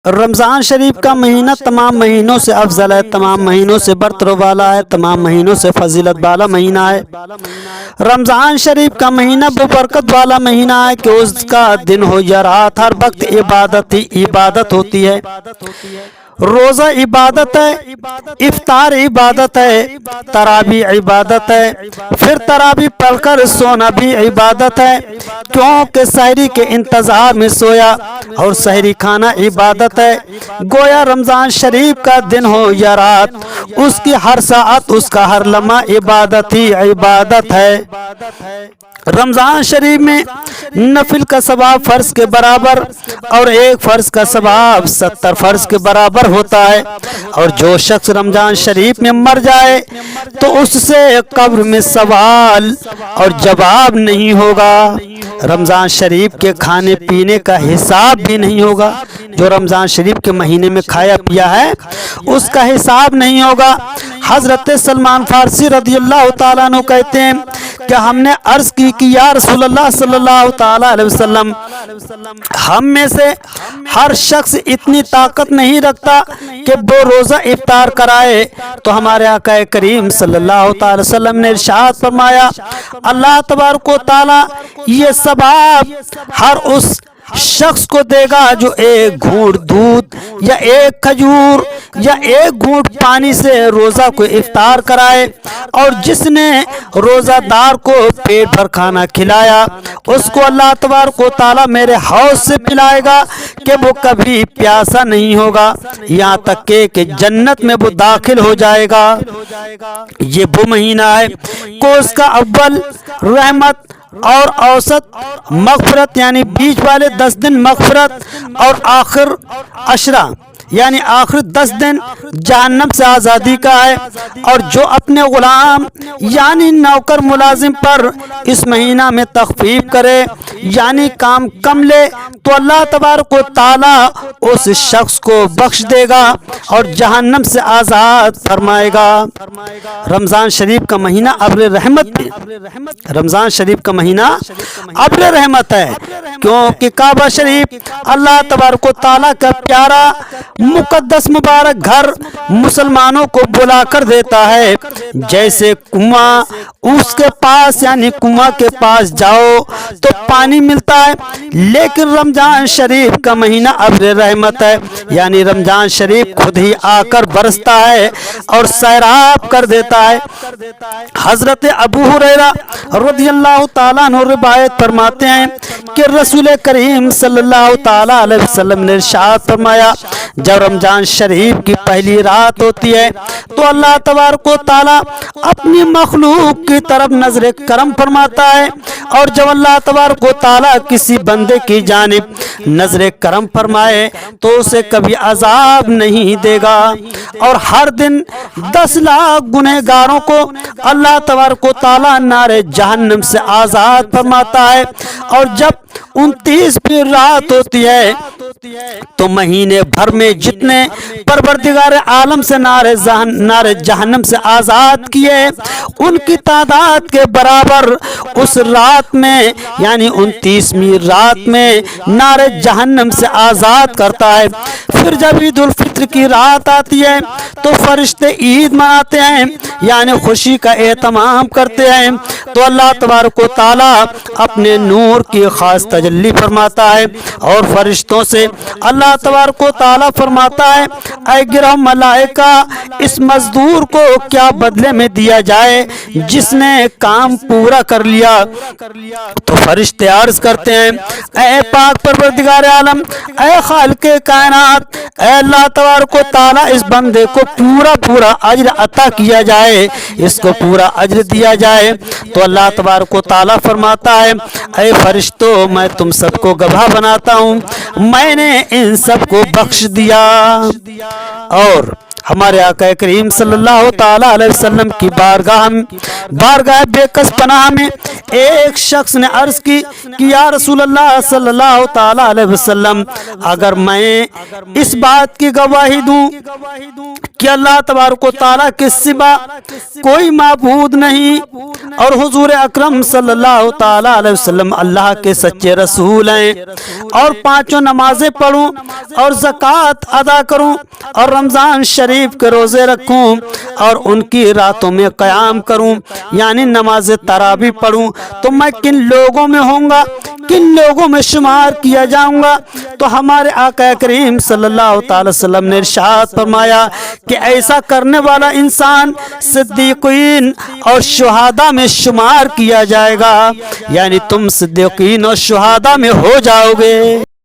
رمضان شریف کا مہینہ تمام مہینوں سے افضل ہے، تمام مہینوں سے برتر والا ہے، تمام مہینوں سے فضیلت والا مہینہ ہے۔ رمضان شریف کا مہینہ وہ برکت والا مہینہ ہے کہ اس کا دن ہو یا رات ہر وقت عبادت ہی عبادت ہوتی ہے۔ روزہ عبادت ہے، افطار عبادت ہے، تراویح عبادت ہے، پھر تراویح پڑھ کر سونا بھی عبادت ہے، کیونکہ سحری کے انتظار میں سویا اور سحری کھانا عبادت ہے۔ گویا رمضان شریف کا دن ہو یا رات، اس کی ہر ساعت، اس کا ہر لمحہ عبادت ہی عبادت ہے۔ رمضان شریف میں نفل کا ثواب فرض کے برابر اور ایک فرض کا ثواب 70 فرض کے برابر ہوتا ہے، اور جو شخص رمضان شریف میں مر جائے تو اس سے قبر میں سوال اور جواب نہیں ہوگا، رمضان شریف کے کھانے پینے کا حساب بھی نہیں ہوگا۔ جو رمضان شریف کے مہینے میں کھایا پیا ہے اس کا حساب نہیں ہوگا۔ حضرت سلمان فارسی رضی اللہ تعالیٰ عنہ کہتے ہیں کہ ہم نے عرض کی کہ یا رسول اللہ صلی اللہ تعالیٰ علیہ وسلم، ہم میں سے ہر شخص اتنی طاقت نہیں رکھتا کہ وہ روزہ افطار کرائے، تو ہمارے آقا کریم صلی اللہ تعالی وسلم نے ارشاد فرمایا، اللہ تبارک و تعالی یہ ثواب ہر اس شخص کو دے گا جو ایک گھونٹ دودھ یا ایک کھجور یا ایک گھونٹ پانی سے روزہ کو افطار کرائے، اور جس نے روزہ دار کو پیٹ بھر کھانا کھلایا اس کو اللہ تبارک و تعالی میرے حوض سے پلائے گا کہ وہ کبھی پیاسا نہیں ہوگا، یہاں تک کہ جنت میں وہ داخل ہو جائے گا۔ یہ وہ مہینہ ہے کہ اس کا اول رحمت اور اوسط مغفرت یعنی بیچ والے 10 دن مغفرت، اور آخر عشرہ یعنی آخر 10 دن جہنم سے آزادی کا ہے۔ اور جو اپنے غلام یعنی نوکر ملازم پر اس مہینہ میں تخفیف کرے یعنی کام کم لے تو اللہ تبارک و تعالی اس شخص کو بخش دے گا اور جہنم سے آزاد فرمائے گا۔ رمضان شریف کا مہینہ ابر رحمت بھی، رمضان شریف کا مہینہ ابر رحمت ہے، کیونکہ کعبہ شریف اللہ تبارک و تعالی کا پیارا مقدس مبارک گھر مسلمانوں کو بلا کر دیتا ہے۔ جیسے کنواں اس کے پاس یعنی کنواں کے پاس جاؤ تو پانی ملتا ہے، لیکن رمضان شریف کا مہینہ ابر رحمت ہے، یعنی رمضان شریف خود ہی آ کر برستا ہے اور سیراب کر دیتا ہے۔ حضرت ابو ہریرہ رضی اللہ تعالیٰ عنہ روایت فرماتے ہیں کہ رسول کریم صلی اللہ تعالیٰ علیہ وسلم نے ارشاد فرمایا، جب رمضان شریف کی پہلی رات ہوتی ہے تو اللہ تبارک و تعالی اپنی مخلوق کی طرف نظر کرم فرماتا ہے، اور جب اللہ تبارک و تعالی کسی بندے کی جانب نظر کرم فرمائے تو اسے کبھی عذاب نہیں دے گا، اور ہر دن 10 لاکھ گنہگاروں کو اللہ تبارک و تعالی نار جہنم سے آزاد فرماتا ہے۔ اور جب 29ویں رات ہوتی ہے تو مہینے بھر میں جتنے پروردگار عالم سے نار جہنم سے آزاد کیے ان کی تعداد کے برابر اس رات میں یعنی 29ویں رات میں نار جہنم سے آزاد کرتا ہے۔ پھر جب عید الفطر کی رات آتی ہے تو فرشتے عید مناتے ہیں یعنی خوشی کا اہتمام کرتے ہیں، تو اللہ تبارک و تعالی اپنے نور کی خاص تجلی فرماتا ہے، اور فرشتوں سے اللہ تبارک و تعالی فرماتا ہے، اے گروہ ملائکہ اس مزدور کو کیا بدلے میں دیا جائے جس نے کام پورا کر لیا؟ تو فرشتے عرض کرتے ہیں، اے پاک پروردگار عالم، اے خالق کائنات، اے اللہ تبارک و تعالی اس بندے کو پورا اجر عطا کیا جائے، اس کو پورا اجر دیا جائے۔ تو اللہ تبارک و تعالی فرماتا ہے، اے فرشتوں میں تم سب کو گواہ بناتا ہوں، میں نے ان سب کو بخش دیا۔ اور ہمارے آقا کریم صلی اللہ تعالی علیہ وسلم کی بارگاہ بےکس پناہ میں ایک شخص نے عرض کی کہ یا رسول اللہ صلی اللہ تعالی علیہ وسلم، اگر میں اس بات کی گواہی دوں کہ اللہ تبارک و تعالیٰ کے سوا کوئی معبود نہیں اور حضور اکرم صلی اللہ تعالی علیہ وسلم اللہ کے سچے رسول ہیں، اور 5 نمازیں پڑھوں اور زکوٰۃ ادا کروں اور رمضان شریف کے روزے رکھوں اور ان کی راتوں میں قیام کروں یعنی نماز تراویح پڑھوں، تو میں کن لوگوں میں ہوں گا، کن لوگوں میں شمار کیا جاؤں گا؟ تو ہمارے آقا کریم صلی اللہ تعالی وسلم نے ارشاد فرمایا کہ ایسا کرنے والا انسان صدیقین اور شہداء میں شمار کیا جائے گا، یعنی تم صدیقین اور شہداء میں ہو جاؤ گے۔